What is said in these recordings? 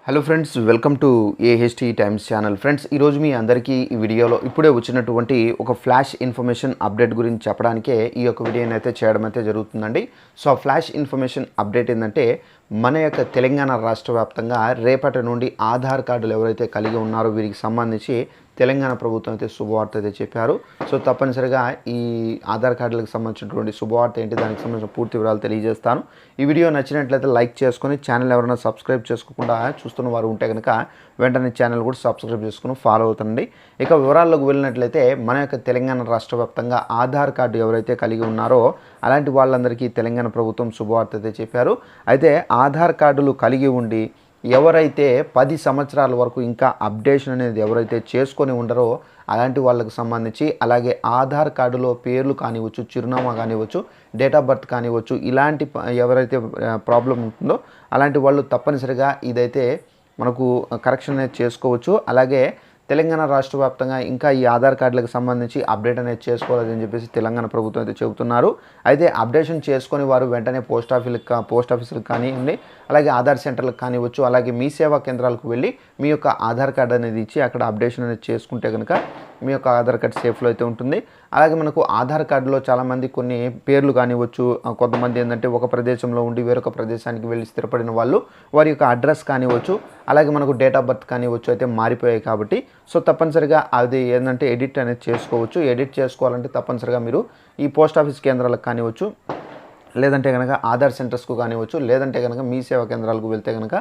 Hello friends, welcome to AHT times channel. Friends, ఈరోజు మీ అందరికీ ఈ వీడియోలో ఇప్పుడే వచ్చినటువంటి ఒక ఫ్లాష్ ఇన్ఫర్మేషన్ అప్డేట్ గురించి చెప్పడానికే ఈ యొక్క వీడియోని అయితే చేయడం అయితే జరుగుతుందండి. సో ఆ ఫ్లాష్ ఇన్ఫర్మేషన్ అప్డేట్ ఏంటంటే, మన యొక్క తెలంగాణ రాష్ట్ర వ్యాప్తంగా రేపటి నుండి ఆధార్ కార్డులు ఎవరైతే కలిగి ఉన్నారో వీరికి సంబంధించి తెలంగాణ ప్రభుత్వం అయితే శుభవార్త అయితే చెప్పారు. సో తప్పనిసరిగా ఈ ఆధార్ కార్డులకు సంబంధించినటువంటి శుభవార్త ఏంటి, దానికి సంబంధించిన పూర్తి వివరాలు తెలియజేస్తాను. ఈ వీడియో నచ్చినట్లయితే లైక్ చేసుకొని ఛానల్ ఎవరైనా సబ్స్క్రైబ్ చేసుకోకుండా చూస్తున్న వారు ఉంటే కనుక వెంటనే ఛానల్ కూడా సబ్స్క్రైబ్ చేసుకుని ఫాలో అవుతుండండి. ఇక వివరాల్లోకి వెళ్ళినట్లయితే, మన యొక్క తెలంగాణ రాష్ట్ర వ్యాప్తంగా ఆధార్ కార్డు ఎవరైతే కలిగి ఉన్నారో అలాంటి వాళ్ళందరికీ తెలంగాణ ప్రభుత్వం శుభవార్త అయితే చెప్పారు. అయితే ఆధార్ కార్డులు కలిగి ఉండి ఎవరైతే 10 సంవత్సరాల వరకు ఇంకా అప్డేషన్ అనేది ఎవరైతే చేసుకొని ఉండరో అలాంటి వాళ్ళకు సంబంధించి, అలాగే ఆధార్ కార్డులో పేర్లు కానివ్వచ్చు, చిరునామా కానివ్వచ్చు, డేట్ ఆఫ్ బర్త్ కానివ్వచ్చు, ఇలాంటి ఎవరైతే ప్రాబ్లం ఉంటుందో అలాంటి వాళ్ళు తప్పనిసరిగా ఇదైతే మనకు కరెక్షన్ అనేది చేసుకోవచ్చు. అలాగే తెలంగాణ రాష్ట్ర వ్యాప్తంగా ఇంకా ఈ ఆధార్ కార్డులకు సంబంధించి అప్డేట్ అనేది చేసుకోవాలని చెప్పేసి తెలంగాణ ప్రభుత్వం అయితే చెబుతున్నారు. అయితే అప్డేషన్ చేసుకొని వారు వెంటనే పోస్ట్ ఆఫీసులకు కానివ్వండి, అలాగే ఆధార్ సెంటర్లకు కానివ్వచ్చు, అలాగే మీ సేవా కేంద్రాలకు వెళ్ళి మీ యొక్క ఆధార్ కార్డు అనేది ఇచ్చి అక్కడ అప్డేషన్ అనేది చేసుకుంటే కనుక మీ యొక్క ఆధార్ కార్డు సేఫ్లో అయితే ఉంటుంది. అలాగే మనకు ఆధార్ కార్డులో చాలామంది కొన్ని పేర్లు కానివ్వచ్చు, కొంతమంది ఏంటంటే ఒక ప్రదేశంలో ఉండి వేరొక ప్రదేశానికి వెళ్ళి స్థిరపడిన వాళ్ళు, వారి యొక్క అడ్రస్ కానివ్వచ్చు, అలాగే మనకు డేట్ ఆఫ్ బర్త్ కానివ్వచ్చు అయితే మారిపోయాయి. కాబట్టి సో తప్పనిసరిగా అది ఏంటంటే ఎడిట్ అనేది చేసుకోవచ్చు. ఎడిట్ చేసుకోవాలంటే తప్పనిసరిగా మీరు ఈ పోస్ట్ ఆఫీస్ కేంద్రాలకు కానివ్వచ్చు, లేదంటే కనుక ఆధార్ సెంటర్స్కు కానివ్వచ్చు, లేదంటే కనుక మీ సేవా కేంద్రాలకు వెళ్తే కనుక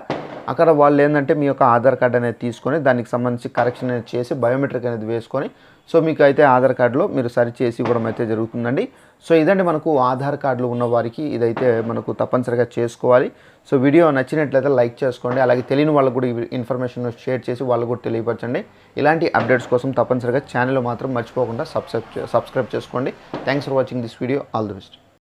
అక్కడ వాళ్ళు ఏంటంటే మీ యొక్క ఆధార్ కార్డు అనేది తీసుకొని దానికి సంబంధించి కరెక్షన్ అనేది చేసి బయోమెట్రిక్ అనేది వేసుకొని సో మీకు అయితే ఆధార్ కార్డులో మీరు సరి చేసి ఇవ్వడం అయితే జరుగుతుందండి. సో ఇదండి మనకు ఆధార్ కార్డులు ఉన్న వారికి ఇదైతే మనకు తప్పనిసరిగా చేసుకోవాలి. సో వీడియో నచ్చినట్లయితే లైక్ చేసుకోండి. అలాగే తెలియని వాళ్ళకు కూడా ఈ ఇన్ఫర్మేషన్ షేర్ చేసి వాళ్ళకు కూడా తెలియపరచండి. ఇలాంటి అప్డేట్స్ కోసం తప్పనిసరిగా ఛానల్ మాత్రం మర్చిపోకుండా సబ్స్క్రైబ్ చేసుకోండి. Thanks for watching this video. All the best.